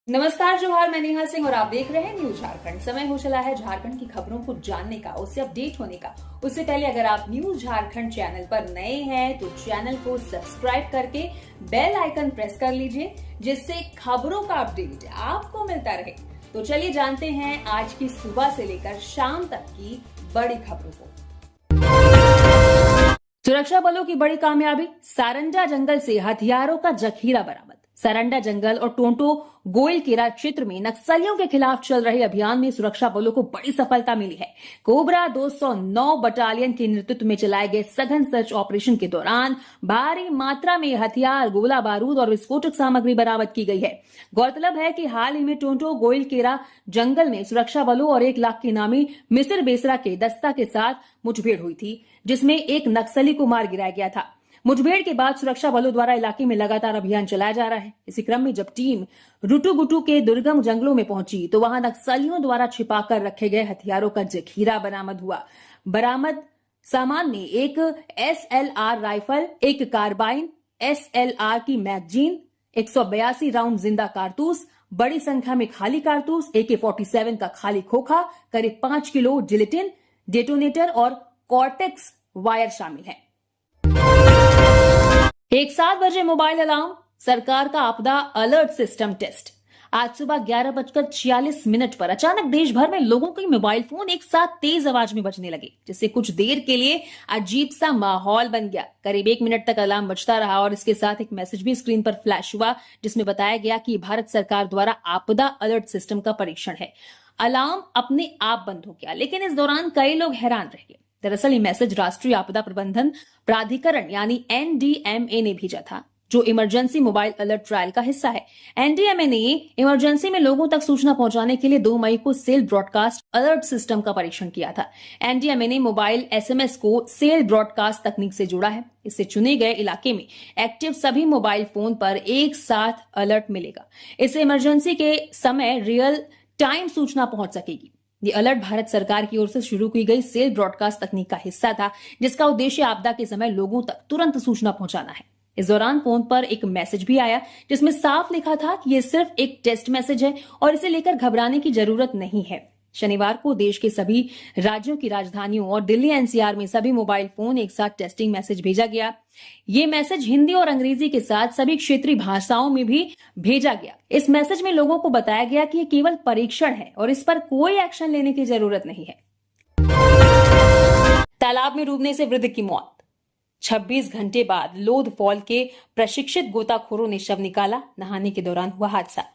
नमस्कार जोहार, मैं नेहा सिंह और आप देख रहे हैं न्यूज झारखंड। समय हो चला है झारखंड की खबरों को जानने का, उससे अपडेट होने का। उससे पहले अगर आप न्यूज झारखंड चैनल पर नए हैं तो चैनल को सब्सक्राइब करके बेल आइकन प्रेस कर लीजिए, जिससे खबरों का अपडेट आपको मिलता रहे। तो चलिए जानते हैं आज की सुबह से लेकर शाम तक की बड़ी खबरों को। सुरक्षा बलों की बड़ी कामयाबी, सारंडा जंगल से हथियारों का जखीरा बरामद। सारंडा जंगल और टोंटो गोइलकेरा क्षेत्र में नक्सलियों के खिलाफ चल रहे अभियान में सुरक्षा बलों को बड़ी सफलता मिली है। कोबरा 209 बटालियन के नेतृत्व में चलाए गए सघन सर्च ऑपरेशन के दौरान भारी मात्रा में हथियार, गोला बारूद और विस्फोटक सामग्री बरामद की गई है। गौरतलब है कि हाल ही में टोंटो गोइलकेरा जंगल में सुरक्षा बलों और 1 लाख के इनामी मिसिर बेसरा के दस्ता के साथ मुठभेड़ हुई थी, जिसमें एक नक्सली को मार गिराया गया था। मुठभेड़ के बाद सुरक्षा बलों द्वारा इलाके में लगातार अभियान चलाया जा रहा है। इसी क्रम में जब टीम रुटुगुटू के दुर्गम जंगलों में पहुंची तो वहां नक्सलियों द्वारा छिपाकर रखे गए हथियारों का जखीरा बरामद हुआ। बरामद सामान में एक SLR राइफल, एक कार्बाइन, SLR की मैगजीन, 182 राउंड जिंदा कारतूस, बड़ी संख्या में खाली कारतूस, AK-47 का खाली खोखा, करीब 5 किलो जिलेटिन, डेटोनेटर और कॉर्टेक्स वायर शामिल है। एक 7 बजे मोबाइल अलार्म, सरकार का आपदा अलर्ट सिस्टम टेस्ट। आज सुबह 11:46 पर अचानक देश भर में लोगों के मोबाइल फोन एक साथ तेज आवाज में बजने लगे, जिससे कुछ देर के लिए अजीब सा माहौल बन गया। करीब 1 मिनट तक अलार्म बजता रहा और इसके साथ एक मैसेज भी स्क्रीन पर फ्लैश हुआ, जिसमें बताया गया कि भारत सरकार द्वारा आपदा अलर्ट सिस्टम का परीक्षण है। अलार्म अपने आप बंद हो गया, लेकिन इस दौरान कई लोग हैरान रह गए। दरअसल ये मैसेज राष्ट्रीय आपदा प्रबंधन प्राधिकरण यानी NDMA ने भेजा था, जो इमरजेंसी मोबाइल अलर्ट ट्रायल का हिस्सा है। NDMA ने इमरजेंसी में लोगों तक सूचना पहुंचाने के लिए 2 मई को सेल ब्रॉडकास्ट अलर्ट सिस्टम का परीक्षण किया था। NDMA ने मोबाइल SMS को सेल ब्रॉडकास्ट तकनीक से जोड़ा है। इससे चुने गए इलाके में एक्टिव सभी मोबाइल फोन पर एक साथ अलर्ट मिलेगा। इससे इमरजेंसी के समय रियल टाइम सूचना पहुंच सकेगी। ये अलर्ट भारत सरकार की ओर से शुरू की गई सेल ब्रॉडकास्ट तकनीक का हिस्सा था, जिसका उद्देश्य आपदा के समय लोगों तक तुरंत सूचना पहुंचाना है। इस दौरान फोन पर एक मैसेज भी आया, जिसमें साफ लिखा था कि ये सिर्फ एक टेस्ट मैसेज है और इसे लेकर घबराने की जरूरत नहीं है। शनिवार को देश के सभी राज्यों की राजधानियों और दिल्ली NCR में सभी मोबाइल फोन एक साथ टेस्टिंग मैसेज भेजा गया। ये मैसेज हिंदी और अंग्रेजी के साथ सभी क्षेत्रीय भाषाओं में भी भेजा गया। इस मैसेज में लोगों को बताया गया कि ये केवल परीक्षण है और इस पर कोई एक्शन लेने की जरूरत नहीं है। तालाब में डूबने से वृद्ध की मौत। 26 घंटे बाद लोध फॉल के प्रशिक्षित गोताखोरों ने शव निकाला। नहाने के दौरान हुआ हादसा।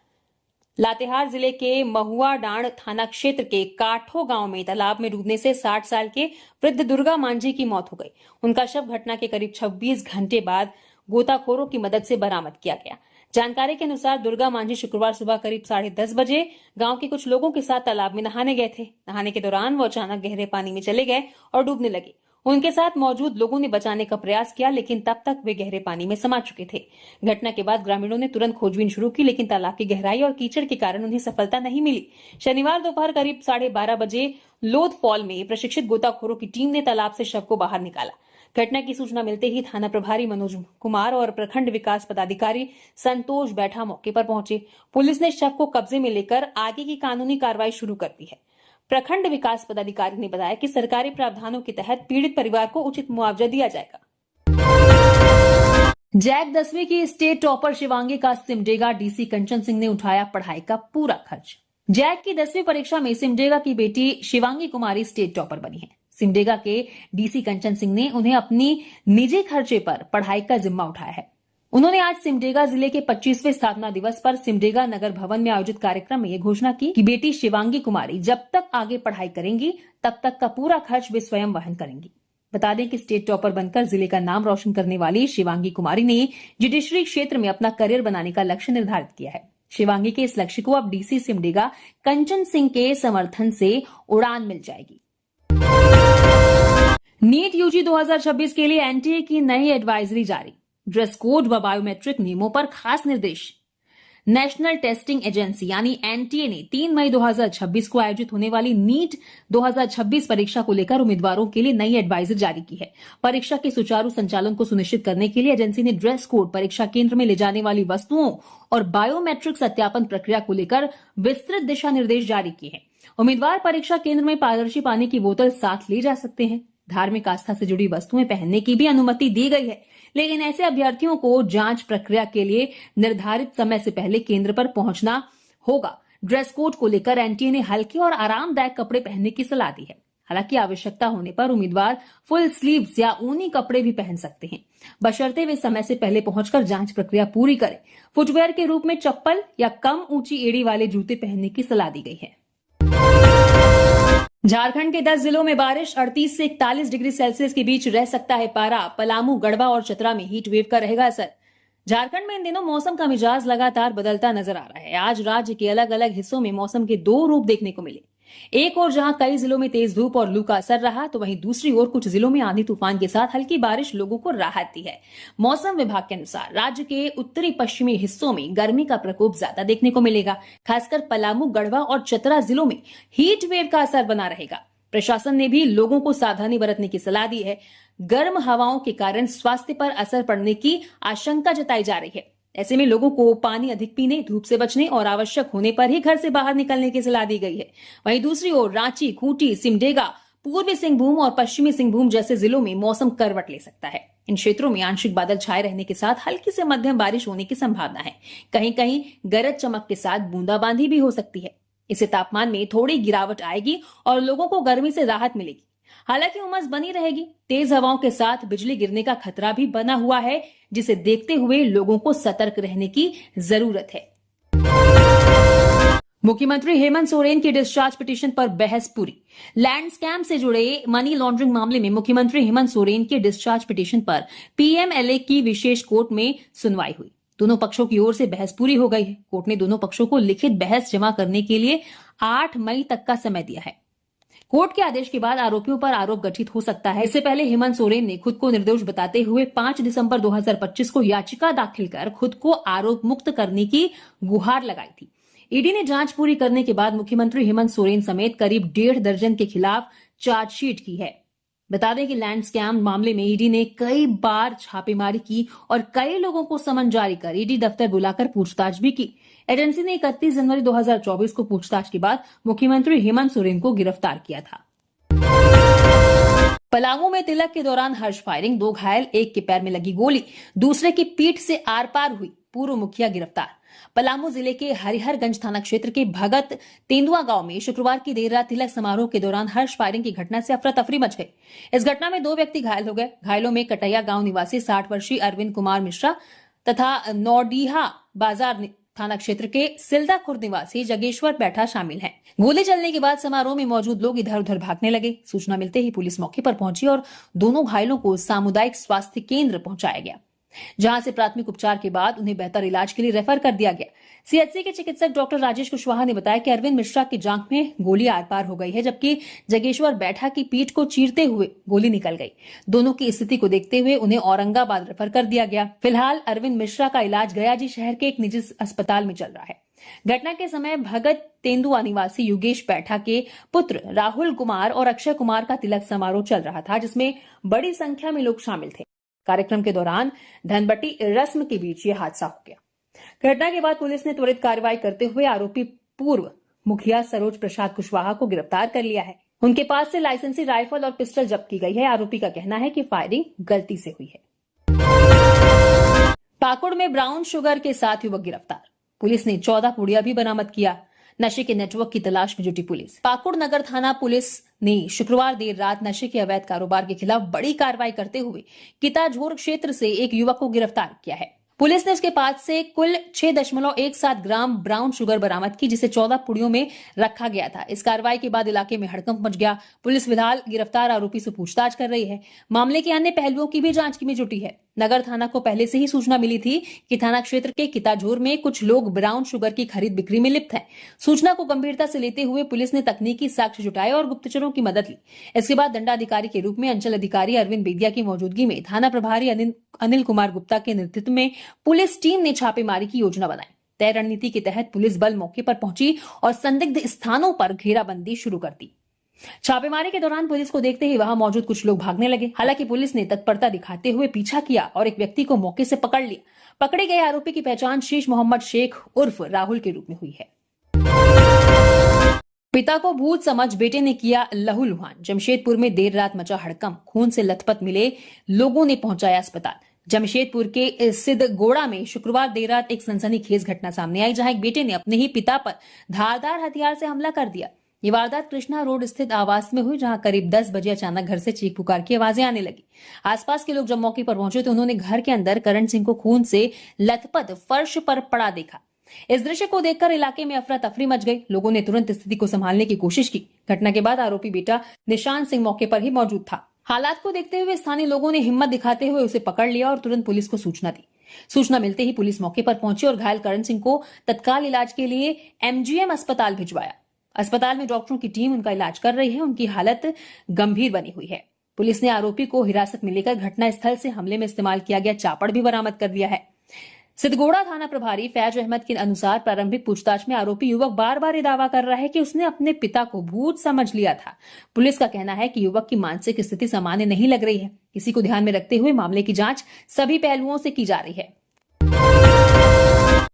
लातेहार जिले के महुआ डांड थाना क्षेत्र के काठो गांव में तालाब में डूबने से 60 साल के वृद्ध दुर्गा मांझी की मौत हो गई। उनका शव घटना के करीब 26 घंटे बाद गोताखोरों की मदद से बरामद किया गया। जानकारी के अनुसार दुर्गा मांझी शुक्रवार सुबह करीब 10:30 बजे गांव के कुछ लोगों के साथ तालाब में नहाने गए थे। नहाने के दौरान वो अचानक गहरे पानी में चले गए और डूबने लगे। उनके साथ मौजूद लोगों ने बचाने का प्रयास किया, लेकिन तब तक वे गहरे पानी में समा चुके थे। घटना के बाद ग्रामीणों ने तुरंत खोजबीन शुरू की, लेकिन तालाब की गहराई और कीचड़ के कारण उन्हें सफलता नहीं मिली। शनिवार दोपहर करीब 12:30 बजे लोध फॉल में प्रशिक्षित गोताखोरों की टीम ने तालाब से शव को बाहर निकाला। घटना की सूचना मिलते ही थाना प्रभारी मनोज कुमार और प्रखंड विकास पदाधिकारी संतोष बैठा मौके पर पहुंचे। पुलिस ने शव को कब्जे में लेकर आगे की कानूनी कार्रवाई शुरू कर दी है। प्रखंड विकास पदाधिकारी ने बताया कि सरकारी प्रावधानों के तहत पीड़ित परिवार को उचित मुआवजा दिया जाएगा। जैक 10वीं की स्टेट टॉपर शिवांगी का सिमडेगा DC कंचन सिंह ने उठाया पढ़ाई का पूरा खर्च। जैक की 10वीं परीक्षा में सिमडेगा की बेटी शिवांगी कुमारी स्टेट टॉपर बनी है। सिमडेगा के DC कंचन सिंह ने उन्हें अपनी निजी खर्चे पर पढ़ाई का जिम्मा उठाया है। उन्होंने आज सिमडेगा जिले के 25वें स्थापना दिवस पर सिमडेगा नगर भवन में आयोजित कार्यक्रम में यह घोषणा की कि बेटी शिवांगी कुमारी जब तक आगे पढ़ाई करेंगी तब तक का पूरा खर्च वे स्वयं वहन करेंगी। बता दें कि स्टेट टॉपर बनकर जिले का नाम रोशन करने वाली शिवांगी कुमारी ने जुडिशरी क्षेत्र में अपना करियर बनाने का लक्ष्य निर्धारित किया है। शिवांगी के इस लक्ष्य को अब DC सिमडेगा कंचन सिंह के समर्थन से उड़ान मिल जाएगी। नीट UG 2026 के लिए NTA की नई एडवाइजरी जारी। ड्रेस कोड व बायोमेट्रिक नियमों पर खास निर्देश। नेशनल टेस्टिंग एजेंसी यानी एनटीए ने 3 मई 2026 को आयोजित होने वाली नीट 2026 परीक्षा को लेकर उम्मीदवारों के लिए नई एडवाइजरी जारी की है। परीक्षा के सुचारू संचालन को सुनिश्चित करने के लिए एजेंसी ने ड्रेस कोड, परीक्षा केंद्र में ले जाने वाली वस्तुओं और बायोमेट्रिक सत्यापन प्रक्रिया को लेकर विस्तृत दिशा निर्देश जारी किए हैं। उम्मीदवार परीक्षा केंद्र में पारदर्शी पानी की बोतल साथ ले जा सकते हैं। धार्मिक आस्था से जुड़ी वस्तुएं पहनने की भी अनुमति दी गई है, लेकिन ऐसे अभ्यर्थियों को जांच प्रक्रिया के लिए निर्धारित समय से पहले केंद्र पर पहुंचना होगा। ड्रेस कोड को लेकर एनटीए ने हल्के और आरामदायक कपड़े पहनने की सलाह दी है। हालांकि आवश्यकता होने पर उम्मीदवार फुल स्लीव्स या ऊनी कपड़े भी पहन सकते हैं, बशर्ते वे समय से पहले पहुंचकर जांच प्रक्रिया पूरी करें। फुटवेयर के रूप में चप्पल या कम ऊंची एड़ी वाले जूते पहनने की सलाह दी गई है। झारखंड के 10 जिलों में बारिश, 38 से 41 डिग्री सेल्सियस के बीच रह सकता है पारा। पलामू, गढ़वा और चतरा में हीट वेव का रहेगा असर। झारखंड में इन दिनों मौसम का मिजाज लगातार बदलता नजर आ रहा है। आज राज्य के अलग अलग हिस्सों में मौसम के दो रूप देखने को मिले। एक ओर जहां कई जिलों में तेज धूप और लू का असर रहा, तो वहीं दूसरी ओर कुछ जिलों में आंधी तूफान के साथ हल्की बारिश लोगों को राहत दी है। मौसम विभाग के अनुसार राज्य के उत्तरी पश्चिमी हिस्सों में गर्मी का प्रकोप ज्यादा देखने को मिलेगा। खासकर पलामू, गढ़वा और चतरा जिलों में हीट वेव का असर बना रहेगा। प्रशासन ने भी लोगों को सावधानी बरतने की सलाह दी है। गर्म हवाओं के कारण स्वास्थ्य पर असर पड़ने की आशंका जताई जा रही है। ऐसे में लोगों को पानी अधिक पीने, धूप से बचने और आवश्यक होने पर ही घर से बाहर निकलने की सलाह दी गई है। वहीं दूसरी ओर रांची, खूंटी, सिमडेगा, पूर्वी सिंहभूम और पश्चिमी सिंहभूम जैसे जिलों में मौसम करवट ले सकता है। इन क्षेत्रों में आंशिक बादल छाए रहने के साथ हल्की से मध्यम बारिश होने की संभावना है। कहीं कहीं गरज चमक के साथ बूंदाबांदी भी हो सकती है। इससे तापमान में थोड़ी गिरावट आएगी और लोगों को गर्मी से राहत मिलेगी। हालांकि उमस बनी रहेगी। तेज हवाओं के साथ बिजली गिरने का खतरा भी बना हुआ है, जिसे देखते हुए लोगों को सतर्क रहने की जरूरत है। मुख्यमंत्री हेमंत सोरेन की डिस्चार्ज पिटीशन पर बहस पूरी। लैंड स्कैम से जुड़े मनी लॉन्ड्रिंग मामले में मुख्यमंत्री हेमंत सोरेन की डिस्चार्ज पिटीशन पर पीएमएलए की विशेष कोर्ट में सुनवाई हुई। दोनों पक्षों की ओर से बहस पूरी हो गई है। कोर्ट ने दोनों पक्षों को लिखित बहस जमा करने के लिए 8 मई तक का समय दिया है। कोर्ट के आदेश के बाद आरोपियों पर आरोप गठित हो सकता है। इससे पहले हेमंत सोरेन ने खुद को निर्दोष बताते हुए 5 दिसंबर 2025 को याचिका दाखिल कर खुद को आरोप मुक्त करने की गुहार लगाई थी। ईडी ने जांच पूरी करने के बाद मुख्यमंत्री हेमंत सोरेन समेत करीब 1.5 दर्जन के खिलाफ चार्जशीट की है। बता दें कि लैंड स्कैम मामले में ईडी ने कई बार छापेमारी की और कई लोगों को समन जारी कर ईडी दफ्तर बुलाकर पूछताछ भी की। एजेंसी ने 31 जनवरी 2024 को पूछताछ के बाद मुख्यमंत्री हेमंत सोरेन को गिरफ्तार किया था। पलामू में तिलक के दौरान हर्ष फायरिंग, 2 घायल, एक के पैर में लगी गोली, दूसरे की पीठ से आर पार हुई, पूर्व मुखिया गिरफ्तार। पलामू जिले के हरिहरगंज थाना क्षेत्र के भगत तेंदुआ गांव में शुक्रवार की देर रात तिलक समारोह के दौरान हर्ष फायरिंग की घटना से अफरा तफरी मच गई। इस घटना में 2 व्यक्ति घायल हो गए। घायलों में कटैया गांव निवासी 60 वर्षीय अरविंद कुमार मिश्रा तथा नौडीहा बाजार थाना क्षेत्र के सिलदा खुर्द निवासी जगेश्वर बैठा शामिल हैं। गोली चलने के बाद समारोह में मौजूद लोग इधर उधर भागने लगे। सूचना मिलते ही पुलिस मौके पर पहुंची और दोनों घायलों को सामुदायिक स्वास्थ्य केंद्र पहुंचाया गया, जहां से प्राथमिक उपचार के बाद उन्हें बेहतर इलाज के लिए रेफर कर दिया गया। सीएचसी के चिकित्सक डॉक्टर राजेश कुशवाहा ने बताया कि अरविंद मिश्रा की जांघ में गोली आर पार हो गई है, जबकि जगेश्वर बैठा की पीठ को चीरते हुए गोली निकल गई। दोनों की स्थिति को देखते हुए उन्हें औरंगाबाद रेफर कर दिया गया। फिलहाल अरविंद मिश्रा का इलाज गयाजी शहर के एक निजी अस्पताल में चल रहा है। घटना के समय भगत तेंदुआ निवासी योगेश बैठा के पुत्र राहुल कुमार और अक्षय कुमार का तिलक समारोह चल रहा था, जिसमें बड़ी संख्या में लोग शामिल थे। कार्यक्रम के दौरान धनबट्टी रस्म के बीच यह हादसा हो गया। घटना के बाद पुलिस ने त्वरित कार्रवाई करते हुए आरोपी पूर्व मुखिया सरोज प्रसाद कुशवाहा को गिरफ्तार कर लिया है। उनके पास से लाइसेंसी राइफल और पिस्टल जब्त की गई है। आरोपी का कहना है कि फायरिंग गलती से हुई है। पाकुड़ में ब्राउन शुगर के साथ युवक गिरफ्तार। पुलिस ने 14 पुड़िया भी बरामद किया। नशे के नेटवर्क की तलाश में जुटी पुलिस। पाकुड़ नगर थाना पुलिस ने शुक्रवार देर रात नशे के अवैध कारोबार के खिलाफ बड़ी कार्रवाई करते हुए किताझोर क्षेत्र से एक युवक को गिरफ्तार किया है। पुलिस ने उसके पास से कुल 6.17 ग्राम ब्राउन शुगर बरामद की, जिसे 14 पुड़ियों में रखा गया था। इस कार्रवाई के बाद इलाके में हड़कंप मच गया। पुलिस फिलहाल गिरफ्तार आरोपी से पूछताछ कर रही है। मामले के अन्य पहलुओं की भी जांच में जुटी है। नगर थाना को पहले से ही सूचना मिली थी कि थाना क्षेत्र के किताझोर में कुछ लोग ब्राउन शुगर की खरीद बिक्री में लिप्त हैं। सूचना को गंभीरता से लेते हुए पुलिस ने तकनीकी साक्ष्य जुटाए और गुप्तचरों की मदद ली। इसके बाद दंडाधिकारी के रूप में अंचल अधिकारी अरविंद बेदिया की मौजूदगी में थाना प्रभारी अनिल कुमार गुप्ता के नेतृत्व में पुलिस टीम ने छापेमारी की योजना बनाई। तय रणनीति के तहत पुलिस बल मौके पर पहुंची और संदिग्ध स्थानों पर घेराबंदी शुरू कर दी। छापेमारी के दौरान पुलिस को देखते ही वहां मौजूद कुछ लोग भागने लगे। हालांकि पुलिस ने तत्परता दिखाते हुए पीछा किया और एक व्यक्ति को मौके से पकड़ लिया। पकड़े गए आरोपी की पहचान शीश मोहम्मद शेख उर्फ राहुल के रूप में हुई है। पिता को भूत समझ बेटे ने किया लहूलुहान। जमशेदपुर में देर रात मचा हड़कंप। खून से लथपथ मिले लोगों ने पहुंचाया अस्पताल। जमशेदपुर के सिद्धगोड़ा में शुक्रवार देर रात एक सनसनीखेज घटना सामने आई, जहां एक बेटे ने अपने ही पिता पर धारदार हथियार से हमला कर दिया। ये वारदात कृष्णा रोड स्थित आवास में हुई, जहां करीब 10 बजे अचानक घर से चीख पुकार की आवाजें आने लगी। आसपास के लोग जब मौके पर पहुंचे तो उन्होंने घर के अंदर करण सिंह को खून से लथपथ फर्श पर पड़ा देखा। इस दृश्य को देखकर इलाके में अफरा तफरी मच गई। लोगों ने तुरंत स्थिति को संभालने की कोशिश की। घटना के बाद आरोपी बेटा निशान सिंह मौके पर ही मौजूद था। हालात को देखते हुए स्थानीय लोगों ने हिम्मत दिखाते हुए उसे पकड़ लिया और तुरंत पुलिस को सूचना दी। सूचना मिलते ही पुलिस मौके पर पहुंची और घायल करण सिंह को तत्काल इलाज के लिए MGM अस्पताल भिजवाया। अस्पताल में डॉक्टरों की टीम उनका इलाज कर रही है। उनकी हालत गंभीर बनी हुई है। पुलिस ने आरोपी को हिरासत में लेकर घटनास्थल से हमले में इस्तेमाल किया गया चापड़ भी बरामद कर लिया है। सिद्धगोड़ा थाना प्रभारी फैज अहमद के अनुसार प्रारंभिक पूछताछ में आरोपी युवक बार बार ये दावा कर रहा है कि उसने अपने पिता को भूत समझ लिया था। पुलिस का कहना है कि युवक की मानसिक स्थिति सामान्य नहीं लग रही है। इसी को ध्यान में रखते हुए मामले की जांच सभी पहलुओं से की जा रही है।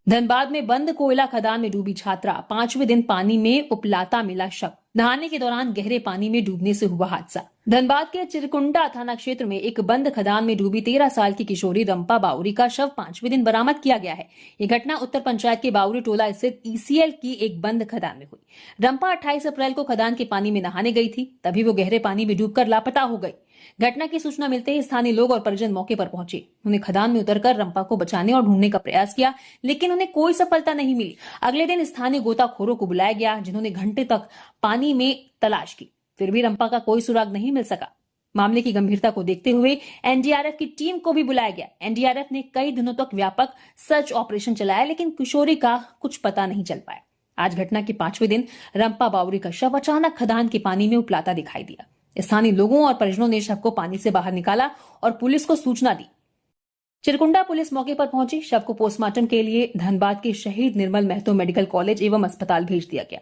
धनबाद में बंद कोयला खदान में डूबी छात्रा, 5वें दिन पानी में उपलाता मिला शव। नहाने के दौरान गहरे पानी में डूबने से हुआ हादसा। धनबाद के चिरकुंडा थाना क्षेत्र में एक बंद खदान में डूबी 13 साल की किशोरी रंपा बाउरी का शव 5वें दिन बरामद किया गया है। ये घटना उत्तर पंचायत के बाउरी टोला स्थित ECL की एक बंद खदान में हुई। रंपा 28 अप्रैल को खदान के पानी में नहाने गई थी, तभी वो गहरे पानी में डूबकर लापता हो गई। घटना की सूचना मिलते ही स्थानीय लोग और परिजन मौके पर पहुंचे। उन्हें खदान में उतरकर रंपा को बचाने और ढूंढने का प्रयास किया, लेकिन उन्हें कोई सफलता नहीं मिली। अगले दिन स्थानीय गोताखोरों को बुलाया गया, जिन्होंने घंटे तक पानी में तलाश की। फिर भी रंपा का कोई सुराग नहीं मिल सका। मामले की गंभीरता को देखते हुए NDRF की टीम को भी बुलाया गया। NDRF ने कई दिनों तक व्यापक सर्च ऑपरेशन चलाया, लेकिन किशोरी का कुछ पता नहीं चल पाया। आज घटना के 5वें दिन रंपा बाउरी का शव अचानक खदान के पानी में उपलाता दिखाई दिया। स्थानीय लोगों और परिजनों ने शव को पानी से बाहर निकाला और पुलिस को सूचना दी। चिरकुंडा पुलिस मौके पर पहुंची। शव को पोस्टमार्टम के लिए धनबाद के शहीद निर्मल महतो मेडिकल कॉलेज एवं अस्पताल भेज दिया गया।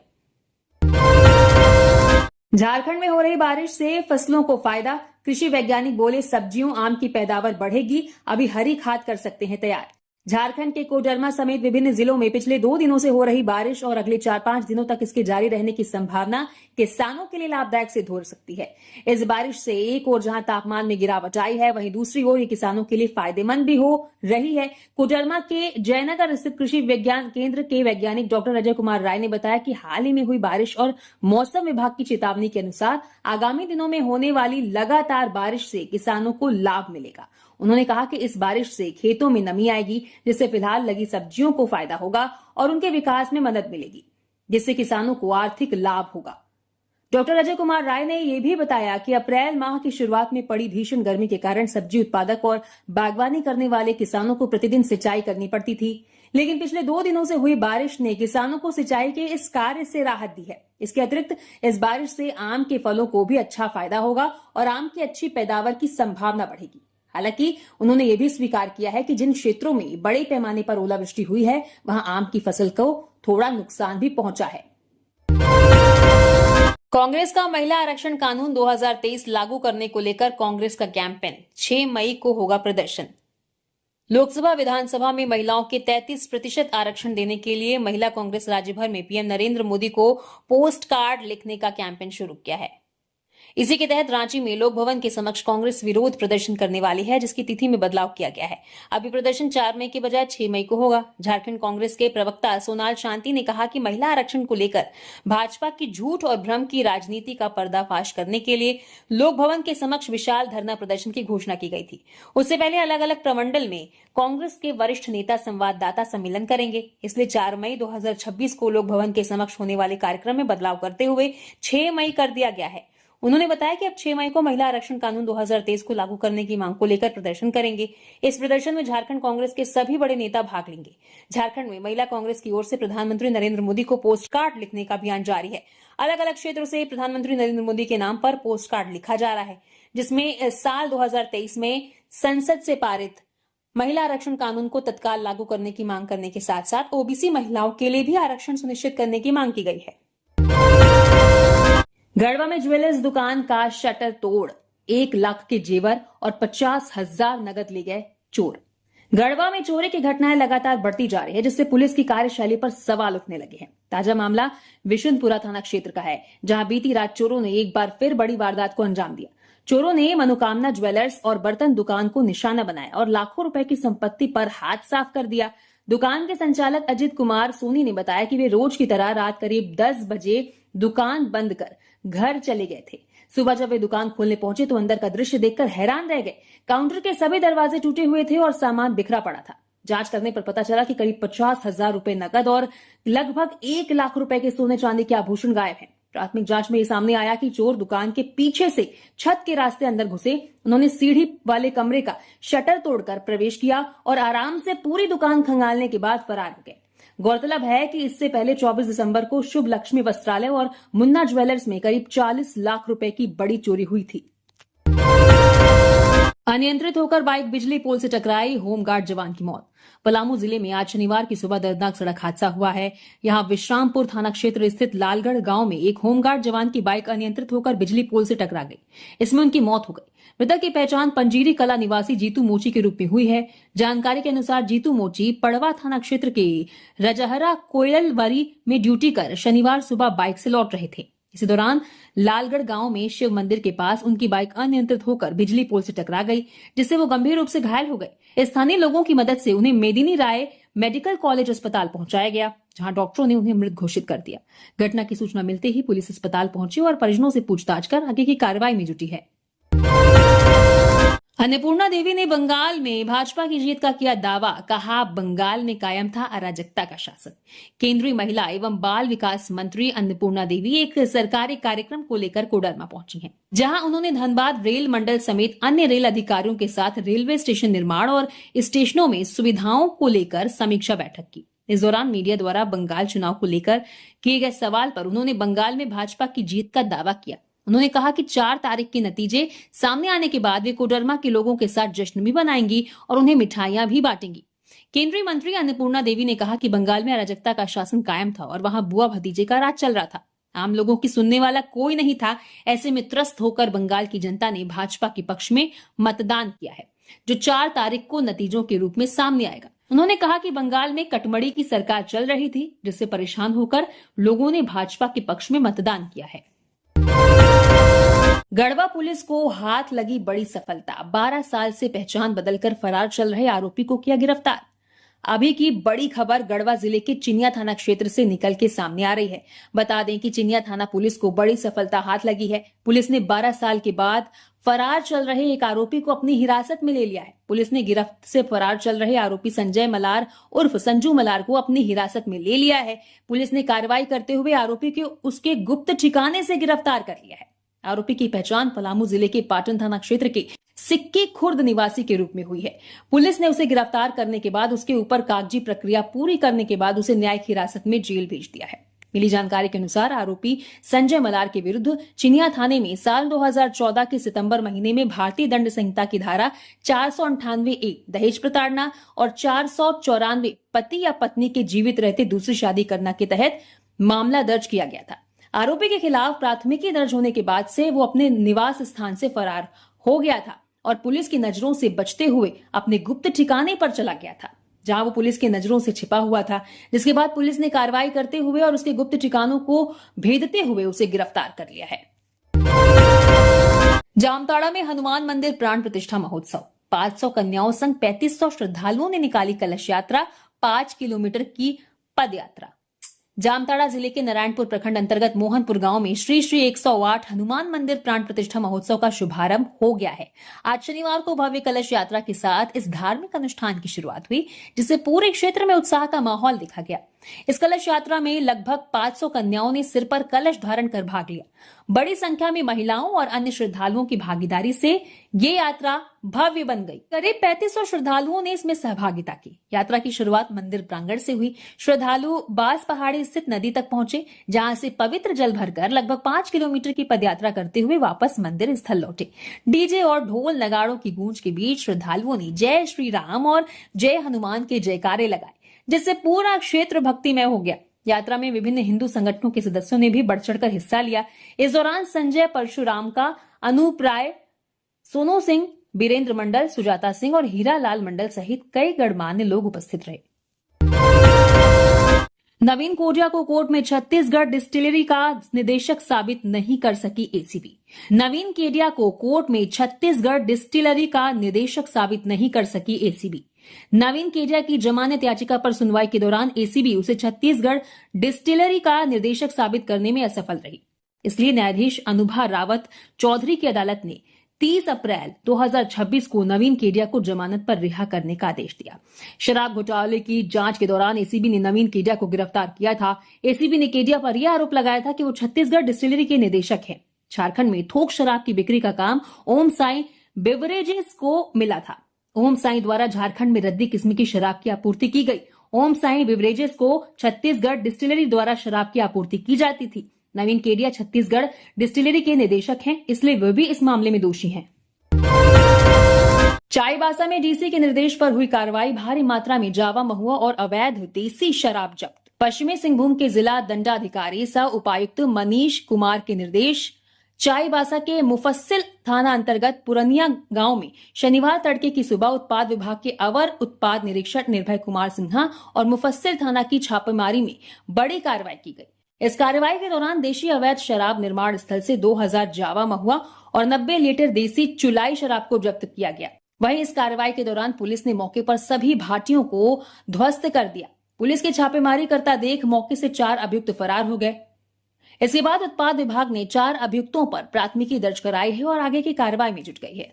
झारखंड में हो रही बारिश से फसलों को फायदा। कृषि वैज्ञानिक बोले सब्जियों आम की पैदावार बढ़ेगी, अभी हरी खाद कर सकते हैं तैयार। झारखंड के कोडरमा समेत विभिन्न जिलों में पिछले 2 दिनों से हो रही बारिश और अगले 4-5 दिनों तक इसके जारी रहने की संभावना किसानों के लिए लाभदायक सिद्ध हो सकती है। इस बारिश से एक ओर जहां तापमान में गिरावट आई है, वहीं दूसरी ओर ये किसानों के लिए फायदेमंद भी हो रही है। कोडरमा के जयनगर स्थित कृषि विज्ञान केंद्र के वैज्ञानिक डॉक्टर अजय कुमार राय ने बताया कि हाल ही में हुई बारिश और मौसम विभाग की चेतावनी के अनुसार आगामी दिनों में होने वाली लगातार बारिश से किसानों को लाभ मिलेगा। उन्होंने कहा कि इस बारिश से खेतों में नमी आएगी, जिससे फिलहाल लगी सब्जियों को फायदा होगा और उनके विकास में मदद मिलेगी, जिससे किसानों को आर्थिक लाभ होगा। डॉक्टर अजय कुमार राय ने यह भी बताया कि अप्रैल माह की शुरुआत में पड़ी भीषण गर्मी के कारण सब्जी उत्पादक और बागवानी करने वाले किसानों को प्रतिदिन सिंचाई करनी पड़ती थी, लेकिन पिछले 2 दिनों से हुई बारिश ने किसानों को सिंचाई के इस कार्य से राहत दी है। इसके अतिरिक्त इस बारिश से आम के फलों को भी अच्छा फायदा होगा और आम की अच्छी पैदावार की संभावना बढ़ेगी। हालांकि उन्होंने ये भी स्वीकार किया है कि जिन क्षेत्रों में बड़े पैमाने पर ओलावृष्टि हुई है, वहां आम की फसल को थोड़ा नुकसान भी पहुंचा है। कांग्रेस का महिला आरक्षण कानून 2023 लागू करने को लेकर कांग्रेस का कैंपेन, 6 मई को होगा प्रदर्शन। लोकसभा विधानसभा में महिलाओं के 33% आरक्षण देने के लिए महिला कांग्रेस राज्य भर में पीएम नरेंद्र मोदी को पोस्ट कार्ड लिखने का कैंपेन शुरू किया है। इसी के तहत रांची में लोक भवन के समक्ष कांग्रेस विरोध प्रदर्शन करने वाली है, जिसकी तिथि में बदलाव किया गया है। अभी प्रदर्शन 4 मई के बजाय 6 मई को होगा। झारखंड कांग्रेस के प्रवक्ता सोनाल शांति ने कहा कि महिला आरक्षण को लेकर भाजपा की झूठ और भ्रम की राजनीति का पर्दाफाश करने के लिए लोक भवन के समक्ष विशाल धरना प्रदर्शन की घोषणा की गई थी। उससे पहले अलग अलग प्रमंडल में कांग्रेस के वरिष्ठ नेता संवाददाता सम्मेलन करेंगे। इसलिए 4 मई 2026 को लोक भवन के समक्ष होने वाले कार्यक्रम में बदलाव करते हुए 6 मई कर दिया गया है। उन्होंने बताया कि अब 6 मई को महिला आरक्षण कानून 2023 को लागू करने की मांग को लेकर प्रदर्शन करेंगे। इस प्रदर्शन में झारखंड कांग्रेस के सभी बड़े नेता भाग लेंगे। झारखंड में महिला कांग्रेस की ओर से प्रधानमंत्री नरेंद्र मोदी को पोस्ट कार्ड लिखने का अभियान जारी है। अलग अलग क्षेत्रों से प्रधानमंत्री नरेंद्र मोदी के नाम पर पोस्ट कार्ड लिखा जा रहा है, जिसमें साल 2023 में संसद से पारित महिला आरक्षण कानून को तत्काल लागू करने की मांग करने के साथ साथ ओबीसी महिलाओं के लिए भी आरक्षण सुनिश्चित करने की मांग की गई है। गढ़वा में ज्वेलर्स दुकान का शटर तोड़ 1 लाख के जेवर और 50,000 नगद ले गए चोर। गढ़वा में चोरी की घटनाएं लगातार बढ़ती जा रही है, जिससे पुलिस की कार्यशैली पर सवाल उठने लगे हैं। ताजा मामला विशुनपुरा थाना क्षेत्र का है, जहां बीती रात चोरों ने एक बार फिर बड़ी वारदात को अंजाम दिया। चोरों ने मनोकामना ज्वेलर्स और बर्तन दुकान को निशाना बनाया और लाखों रुपए की संपत्ति पर हाथ साफ कर दिया। दुकान के संचालक अजित कुमार सोनी ने बताया कि वे रोज की तरह रात करीब 10 बजे दुकान बंद कर घर चले गए थे। सुबह जब वे दुकान खोलने पहुंचे तो अंदर का दृश्य देखकर हैरान रह गए। काउंटर के सभी दरवाजे टूटे हुए थे और सामान बिखरा पड़ा था। जांच करने पर पता चला कि करीब 50,000 रुपए नकद और लगभग 1 लाख रुपए के सोने चांदी के आभूषण गायब हैं। प्राथमिक जांच में ये सामने आया कि चोर दुकान के पीछे से छत के रास्ते अंदर घुसे। उन्होंने सीढ़ी वाले कमरे का शटर तोड़कर प्रवेश किया और आराम से पूरी दुकान खंगालने के बाद फरार हो गए। गौरतलब है कि इससे पहले 24 दिसंबर को शुभ लक्ष्मी वस्त्रालय और मुन्ना ज्वेलर्स में करीब 40 लाख रुपए की बड़ी चोरी हुई थी। अनियंत्रित होकर बाइक बिजली पोल से टकराई, होमगार्ड जवान की मौत। पलामू जिले में आज शनिवार की सुबह दर्दनाक सड़क हादसा हुआ है। यहां विश्रामपुर थाना क्षेत्र स्थित लालगढ़ गांव में एक होमगार्ड जवान की बाइक अनियंत्रित होकर बिजली पोल से टकरा गई। इसमें उनकी मौत हो गई। मृतक की पहचान पंजीरी कला निवासी जीतू मोची के रूप में हुई है। जानकारी के अनुसार जीतू मोची पड़वा थाना क्षेत्र के रजहरा कोयलवरी में ड्यूटी कर शनिवार सुबह बाइक से लौट रहे थे। इसी दौरान लालगढ़ गांव में शिव मंदिर के पास उनकी बाइक अनियंत्रित होकर बिजली पोल से टकरा गई, जिससे वो गंभीर रूप से घायल हो गए। स्थानीय लोगों की मदद से उन्हें मेदिनी राय मेडिकल कॉलेज अस्पताल पहुंचाया गया, जहां डॉक्टरों ने उन्हें मृत घोषित कर दिया। घटना की सूचना मिलते ही पुलिस अस्पताल पहुंची और परिजनों से पूछताछ कर आगे की कार्रवाई में जुटी है। अन्नपूर्णा देवी ने बंगाल में भाजपा की जीत का किया दावा, कहा बंगाल में कायम था अराजकता का शासन। केंद्रीय महिला एवं बाल विकास मंत्री अन्नपूर्णा देवी एक सरकारी कार्यक्रम को लेकर कोडरमा पहुंची हैं, जहां उन्होंने धनबाद रेल मंडल समेत अन्य रेल अधिकारियों के साथ रेलवे स्टेशन निर्माण और स्टेशनों में सुविधाओं को लेकर समीक्षा बैठक की। इस दौरान मीडिया द्वारा बंगाल चुनाव को लेकर किए गए सवाल पर उन्होंने बंगाल में भाजपा की जीत का दावा किया। उन्होंने कहा कि 4 तारीख के नतीजे सामने आने के बाद वे कोडरमा के लोगों के साथ जश्न भी मनाएंगी और उन्हें मिठाइयां भी बांटेंगी। केंद्रीय मंत्री अन्नपूर्णा देवी ने कहा कि बंगाल में अराजकता का शासन कायम था और वहां बुआ भतीजे का राज चल रहा था। आम लोगों की सुनने वाला कोई नहीं था। ऐसे में त्रस्त होकर बंगाल की जनता ने भाजपा के पक्ष में मतदान किया है, जो 4 तारीख को नतीजों के रूप में सामने आएगा। उन्होंने कहा कि बंगाल में कटमड़ी की सरकार चल रही थी, जिससे परेशान होकर लोगों ने भाजपा के पक्ष में मतदान किया है। गढ़वा पुलिस को हाथ लगी बड़ी सफलता, 12 साल से पहचान बदलकर फरार चल रहे आरोपी को किया गिरफ्तार। अभी की बड़ी खबर गढ़वा जिले के चिनिया थाना क्षेत्र से निकल के सामने आ रही है। बता दें कि चिनिया थाना पुलिस को बड़ी सफलता हाथ लगी है। पुलिस ने 12 साल के बाद फरार चल रहे एक आरोपी को अपनी हिरासत में ले लिया है। पुलिस ने गिरफ्त से फरार चल रहे आरोपी संजय मलार उर्फ संजू मलार को अपनी हिरासत में ले लिया है। पुलिस ने कार्रवाई करते हुए आरोपी को उसके गुप्त ठिकाने से गिरफ्तार कर लिया है। आरोपी की पहचान पलामू जिले के पाटन थाना क्षेत्र के सिक्की खुर्द निवासी के रूप में हुई है। पुलिस ने उसे गिरफ्तार करने के बाद उसके ऊपर कागजी प्रक्रिया पूरी करने के बाद उसे न्यायिक हिरासत में जेल भेज दिया है। मिली जानकारी के अनुसार आरोपी संजय मलार के विरुद्ध चिनिया थाने में साल 2014 के सितंबर महीने में भारतीय दंड संहिता की धारा 498A दहेज प्रताड़ना और 494 पति या पत्नी के जीवित रहते दूसरी शादी करना के तहत मामला दर्ज किया गया था। आरोपी के खिलाफ प्राथमिकी दर्ज होने के बाद से वो अपने निवास स्थान से फरार हो गया था और पुलिस की नजरों से बचते हुए अपने गुप्त ठिकाने पर चला गया था, जहां वो पुलिस की नजरों से छिपा हुआ था। जिसके बाद पुलिस ने कार्रवाई करते हुए और उसके गुप्त ठिकानों को भेदते हुए उसे गिरफ्तार कर लिया है। जामताड़ा में हनुमान मंदिर प्राण प्रतिष्ठा महोत्सव, 500 कन्याओं संग 3500 श्रद्धालुओं ने निकाली कलश यात्रा, 5 किलोमीटर की पद यात्रा। जामताड़ा जिले के नारायणपुर प्रखंड अंतर्गत मोहनपुर गांव में श्री श्री 108 हनुमान मंदिर प्राण प्रतिष्ठा महोत्सव का शुभारंभ हो गया है। आज शनिवार को भव्य कलश यात्रा के साथ इस धार्मिक अनुष्ठान की शुरुआत हुई, जिससे पूरे क्षेत्र में उत्साह का माहौल देखा गया। इस कलश यात्रा में लगभग 500 कन्याओं ने सिर पर कलश धारण कर भाग लिया। बड़ी संख्या में महिलाओं और अन्य श्रद्धालुओं की भागीदारी से ये यात्रा भव्य बन गई। करीब 3500 श्रद्धालुओं ने इसमें सहभागिता की। यात्रा की शुरुआत मंदिर प्रांगण से हुई। श्रद्धालु बास पहाड़ी स्थित नदी तक पहुंचे, जहां से पवित्र जल भरकर लगभग 5 किलोमीटर की पदयात्रा करते हुए वापस मंदिर स्थल लौटे। डीजे और ढोल नगाड़ों की गूंज के बीच श्रद्धालुओं ने जय श्री राम और जय हनुमान के जयकारे लगाए, जिससे पूरा क्षेत्र भक्तिमय हो गया। यात्रा में विभिन्न हिंदू संगठनों के सदस्यों ने भी बढ़ चढ़कर हिस्सा लिया। इस दौरान संजय परशुराम का, अनूप राय, सोनू सिंह, बीरेंद्र मंडल, सुजाता सिंह और हीरालाल मंडल सहित कई गणमान्य लोग उपस्थित रहे। नवीन कोडिया को कोर्ट में छत्तीसगढ़ डिस्टिलरी का निदेशक साबित नहीं कर सकी एसीबी। नवीन केडिया को कोर्ट में छत्तीसगढ़ डिस्टिलरी का निदेशक साबित नहीं कर सकी एसीबी। नवीन केडिया की जमानत याचिका पर सुनवाई के दौरान एसीबी उसे छत्तीसगढ़ डिस्टिलरी का निर्देशक साबित करने में असफल रही। इसलिए न्यायाधीश अनुभा रावत चौधरी की अदालत ने 30 अप्रैल 2026 को नवीन केडिया को जमानत पर रिहा करने का आदेश दिया। शराब घोटाले की जांच के दौरान एसीबी ने नवीन केडिया को गिरफ्तार किया था। एसीबी ने केडिया पर यह आरोप लगाया था कि वो छत्तीसगढ़ डिस्टिलरी के निदेशक हैं। झारखंड में थोक शराब की बिक्री का काम ओम साई बेवरेजेस को मिला था। ओम साई द्वारा झारखंड में रद्दी किस्म की शराब की आपूर्ति की गई। ओम साई बेवरेजेस को छत्तीसगढ़ डिस्टिलरी द्वारा शराब की आपूर्ति की जाती थी। नवीन केडिया छत्तीसगढ़ डिस्टिलरी के निदेशक हैं, इसलिए वे भी इस मामले में दोषी हैं। चाईबासा में डीसी के निर्देश पर हुई कार्रवाई। भारी मात्रा में जावा महुआ और अवैध देसी शराब जब्त। पश्चिमी सिंहभूम के जिला दंडाधिकारी सह उपायुक्त मनीष कुमार के निर्देश चाईबासा के मुफस्सिल थाना अंतर्गत पुरनिया गांव में शनिवार तड़के की सुबह उत्पाद विभाग के अवर उत्पाद निरीक्षक निर्भय कुमार सिन्हा और मुफस्सिल थाना की छापेमारी में बड़ी कार्रवाई की गई। इस कार्रवाई के दौरान देशी अवैध शराब निर्माण स्थल से 2000 जावा महुआ और 90 लीटर देसी चुलाई शराब को जब्त किया गया। वहीं इस कार्रवाई के दौरान पुलिस ने मौके पर सभी भाटियों को ध्वस्त कर दिया। पुलिस के छापेमारी करता देख मौके से 4 अभियुक्त फरार हो गए। इसके बाद उत्पाद विभाग ने 4 अभियुक्तों पर प्राथमिकी दर्ज कराई है और आगे की कार्रवाई में जुट गई है।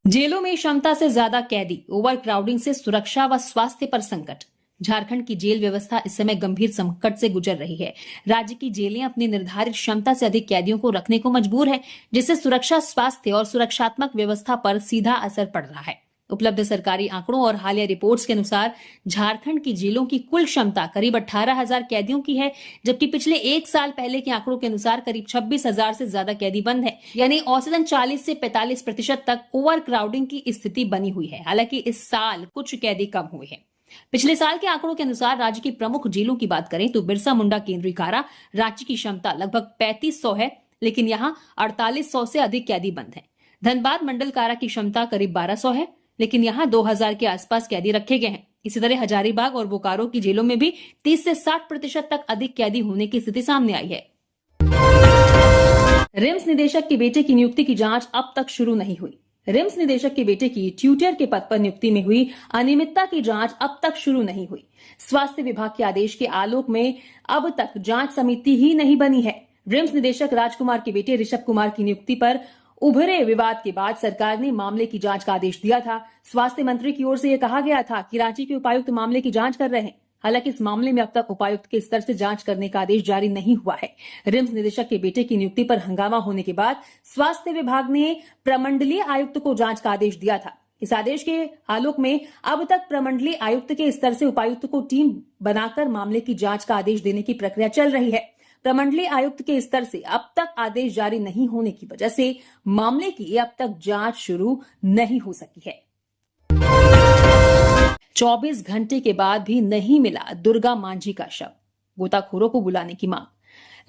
जेलों में क्षमता से ज्यादा कैदी, ओवर क्राउडिंग से सुरक्षा व स्वास्थ्य पर संकट। झारखंड की जेल व्यवस्था इस समय गंभीर संकट से गुजर रही है। राज्य की जेलें अपनी निर्धारित क्षमता से अधिक कैदियों को रखने को मजबूर है, जिससे सुरक्षा, स्वास्थ्य और सुरक्षात्मक व्यवस्था पर सीधा असर पड़ रहा है। उपलब्ध सरकारी आंकड़ों और हालिया रिपोर्ट्स के अनुसार झारखंड की जेलों की कुल क्षमता करीब 18,000 कैदियों की है, जबकि पिछले 1 साल पहले के आंकड़ों के अनुसार करीब 26,000 से ज्यादा कैदी बंद है। यानी औसतन 40 से 45% तक ओवर क्राउडिंग की स्थिति बनी हुई है। हालांकि इस साल कुछ कैदी कम हुए हैं। पिछले साल के आंकड़ों के अनुसार राज्य की प्रमुख जेलों की बात करें तो बिरसा मुंडा केंद्रीय कारा राज्य की क्षमता लगभग 3500 है, लेकिन यहाँ 4800 से अधिक कैदी बंद हैं। धनबाद मंडल कारा की क्षमता करीब 1200 है, लेकिन यहाँ 2000 के आसपास कैदी रखे गए हैं। इसी तरह हजारीबाग और बोकारो की जेलों में भी 30 से 60% तक अधिक कैदी होने की स्थिति सामने आई है। रिम्स निदेशक के बेटे की नियुक्ति की जांच अब तक शुरू नहीं हुई। रिम्स निदेशक के बेटे की ट्यूटर के पद पर नियुक्ति में हुई अनियमितता की जांच अब तक शुरू नहीं हुई। स्वास्थ्य विभाग के आदेश के आलोक में अब तक जांच समिति ही नहीं बनी है। रिम्स निदेशक राजकुमार के बेटे ऋषभ कुमार की नियुक्ति पर उभरे विवाद के बाद सरकार ने मामले की जांच का आदेश दिया था। स्वास्थ्य मंत्री की ओर से यह कहा गया था कि रांची के उपायुक्त मामले की जांच कर रहे हैं। हालांकि इस मामले में अब तक उपायुक्त के स्तर से जांच करने का आदेश जारी नहीं हुआ है। रिम्स निदेशक के बेटे की नियुक्ति पर हंगामा होने के बाद स्वास्थ्य विभाग ने प्रमंडलीय आयुक्त को जांच का आदेश दिया था। इस आदेश के आलोक में अब तक प्रमंडलीय आयुक्त के स्तर से उपायुक्त को टीम बनाकर मामले की जांच का आदेश देने की प्रक्रिया चल रही है। प्रमंडलीय आयुक्त के स्तर से अब तक आदेश जारी नहीं होने की वजह से मामले की अब तक जांच शुरू नहीं हो सकी है। 24 घंटे के बाद भी नहीं मिला दुर्गा मांझी का शव, गोताखोरों को बुलाने की मांग।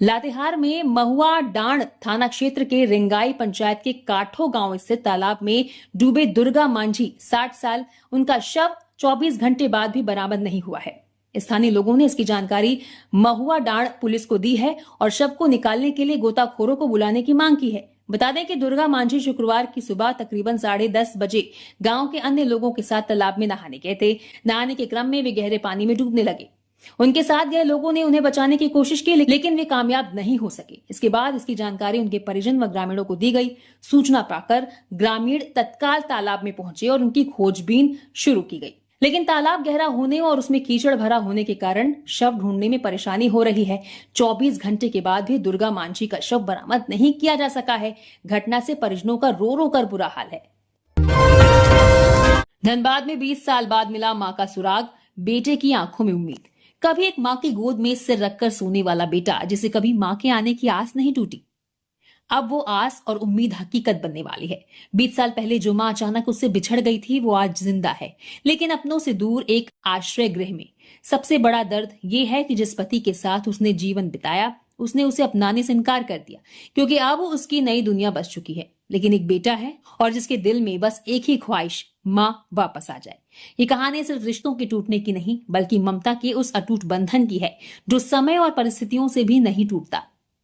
लातेहार में महुआ डांड थाना क्षेत्र के रिंगाई पंचायत के काठो गांव स्थित तालाब में डूबे दुर्गा मांझी 60 साल, उनका शव 24 घंटे बाद भी बरामद नहीं हुआ है। स्थानीय लोगों ने इसकी जानकारी महुआ डांड पुलिस को दी है और शव को निकालने के लिए गोताखोरों को बुलाने की मांग की है। बता दें कि दुर्गा मांझी शुक्रवार की सुबह तकरीबन 10:30 बजे गांव के अन्य लोगों के साथ तालाब में नहाने गए थे। नहाने के क्रम में वे गहरे पानी में डूबने लगे। उनके साथ गए लोगों ने उन्हें बचाने की कोशिश की, लेकिन वे कामयाब नहीं हो सके। इसके बाद इसकी जानकारी उनके परिजन व ग्रामीणों को दी गई। सूचना पाकर ग्रामीण तत्काल तालाब में पहुंचे और उनकी खोजबीन शुरू की गई, लेकिन तालाब गहरा होने और उसमें कीचड़ भरा होने के कारण शव ढूंढने में परेशानी हो रही है। 24 घंटे के बाद भी दुर्गा मांझी का शव बरामद नहीं किया जा सका है। घटना से परिजनों का रो रो कर बुरा हाल है। धनबाद में 20 साल बाद मिला मां का सुराग, बेटे की आंखों में उम्मीद। कभी एक मां की गोद में सिर रखकर सोने वाला बेटा, जिसे कभी मां के आने की आस नहीं टूटी, अब वो आस और उम्मीद हकीकत बनने वाली है। 20 साल पहले जो मां अचानक उससे बिछड़ गई थी, वो आज जिंदा है, लेकिन अपनों से दूर एक आश्रय गृह में। सबसे बड़ा दर्द ये है कि जिस पति के साथ उसने जीवन बिताया, उसने उसे अपनाने से इनकार कर दिया, क्योंकि अब उसकी नई दुनिया बस चुकी है। लेकिन एक बेटा है और जिसके दिल में बस एक ही ख्वाहिश, मां वापस आ जाए। ये कहानी सिर्फ रिश्तों के टूटने की नहीं, बल्कि ममता के उस अटूट बंधन की है जो समय और परिस्थितियों से भी नहीं टूटता।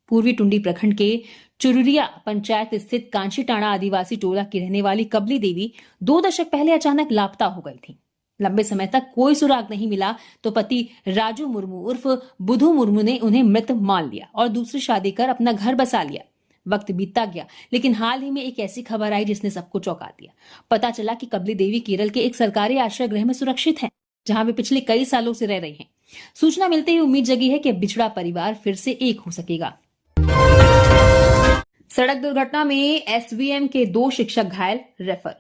पूर्वी टुंडी प्रखंड के चुरुरिया पंचायत स्थित कांशीटाणा आदिवासी टोला की रहने वाली कबली देवी 2 दशक पहले अचानक लापता हो गई थी। लंबे समय तक कोई सुराग नहीं मिला तो पति राजू मुर्मू उर्फ बुधू मुर्मू ने उन्हें मृत मान लिया और दूसरी शादी कर अपना घर बसा लिया। वक्त बीतता गया, लेकिन हाल ही में एक ऐसी खबर आई जिसने सबको चौंका दिया। पता चला कि कबली देवी केरल के एक सरकारी आश्रय गृह में सुरक्षित है, जहां वे पिछले कई सालों से रह रही हैं। सूचना मिलते ही उम्मीद जगी है कि अब बिछड़ा परिवार फिर से एक हो सकेगा। सड़क दुर्घटना में एसवीएम के 2 शिक्षक घायल, रेफर।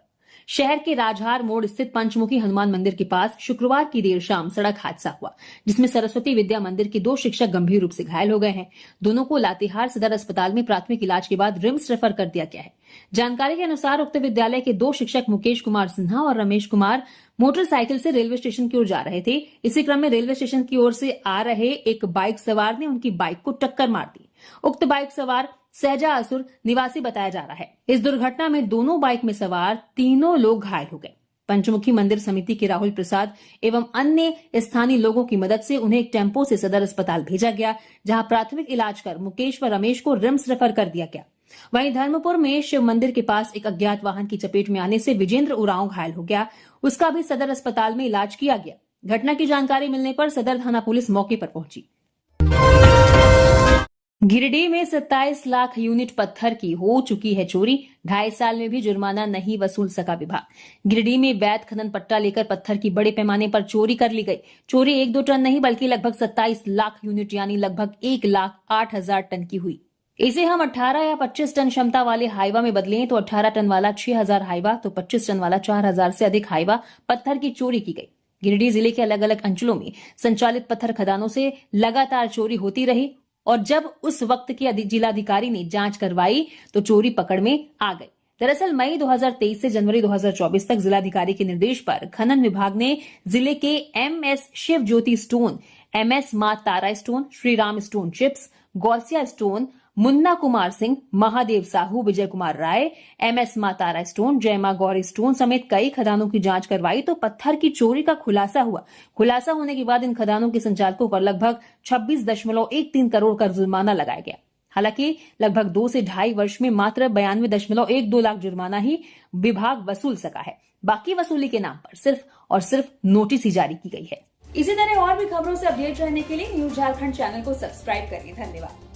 शहर के राजहार मोड़ स्थित पंचमुखी हनुमान मंदिर के पास शुक्रवार की देर शाम सड़क हादसा हुआ, जिसमें सरस्वती विद्या मंदिर के 2 शिक्षक गंभीर रूप से घायल हो गए हैं। दोनों को लातेहार सदर अस्पताल में प्राथमिक इलाज के बाद रिम्स रेफर कर दिया गया है। जानकारी के अनुसार उक्त विद्यालय के 2 शिक्षक मुकेश कुमार सिन्हा और रमेश कुमार मोटरसाइकिल से रेलवे स्टेशन की ओर जा रहे थे। इसी क्रम में रेलवे स्टेशन की ओर से आ रहे एक बाइक सवार ने उनकी बाइक को टक्कर मार दी। उक्त बाइक सवार सहजा असुर निवासी बताया जा रहा है। इस दुर्घटना में दोनों बाइक में सवार तीनों लोग घायल हो गए। पंचमुखी मंदिर समिति के राहुल प्रसाद एवं अन्य स्थानीय लोगों की मदद से उन्हें एक टेम्पो से सदर अस्पताल भेजा गया, जहां प्राथमिक इलाज कर मुकेश व रमेश को रिम्स रेफर कर दिया गया। वहीं धर्मपुर में शिव मंदिर के पास एक अज्ञात वाहन की चपेट में आने से विजेंद्र उरांव घायल हो गया, उसका भी सदर अस्पताल में इलाज किया गया। घटना की जानकारी मिलने पर सदर थाना पुलिस मौके पर पहुंची। गिरिडीह में 27 लाख यूनिट पत्थर की हो चुकी है चोरी, 2.5 साल में भी जुर्माना नहीं वसूल सका विभाग। गिरिडीह में वैध खनन पट्टा लेकर पत्थर की बड़े पैमाने पर चोरी कर ली गई। चोरी 1-2 टन नहीं बल्कि लगभग 27 लाख यूनिट यानी लगभग 1,08,000 टन की हुई। इसे हम 18 या 25 टन क्षमता वाले हाइवा में बदलें तो 18 टन वाला 6,000 हाइवा तो 25 टन वाला 4,000 से अधिक हाइवा पत्थर की चोरी की गई। गिरिडीह जिले के अलग अलग अंचलों में संचालित पत्थर खदानों से लगातार चोरी होती रही और जब उस वक्त के जिलाधिकारी ने जांच करवाई तो चोरी पकड़ में आ गई। दरअसल मई 2023 से जनवरी 2024 तक जिलाधिकारी के निर्देश पर खनन विभाग ने जिले के MS Shiv Jyoti stone, MS Maa Tara stone, Shri Ram stone chips, Gausia stone, Munna Kumar Singh, Mahadev Sahu, Vijay Kumar Rai, MS Maa Tara stone, जय मां गौरी स्टोन समेत कई खदानों की जांच करवाई तो पत्थर की चोरी का खुलासा हुआ। खुलासा होने के बाद इन खदानों के संचालकों पर लगभग 26.13 करोड़ का जुर्माना लगाया गया। हालांकि लगभग 2 से 2.5 वर्ष में मात्र 92.12 लाख जुर्माना ही विभाग वसूल सका है। बाकी वसूली के नाम पर सिर्फ और सिर्फ नोटिस ही जारी की गई है। इसी तरह और भी खबरों से अपडेट रहने के लिए न्यूज झारखंड चैनल को सब्सक्राइब करिए। धन्यवाद।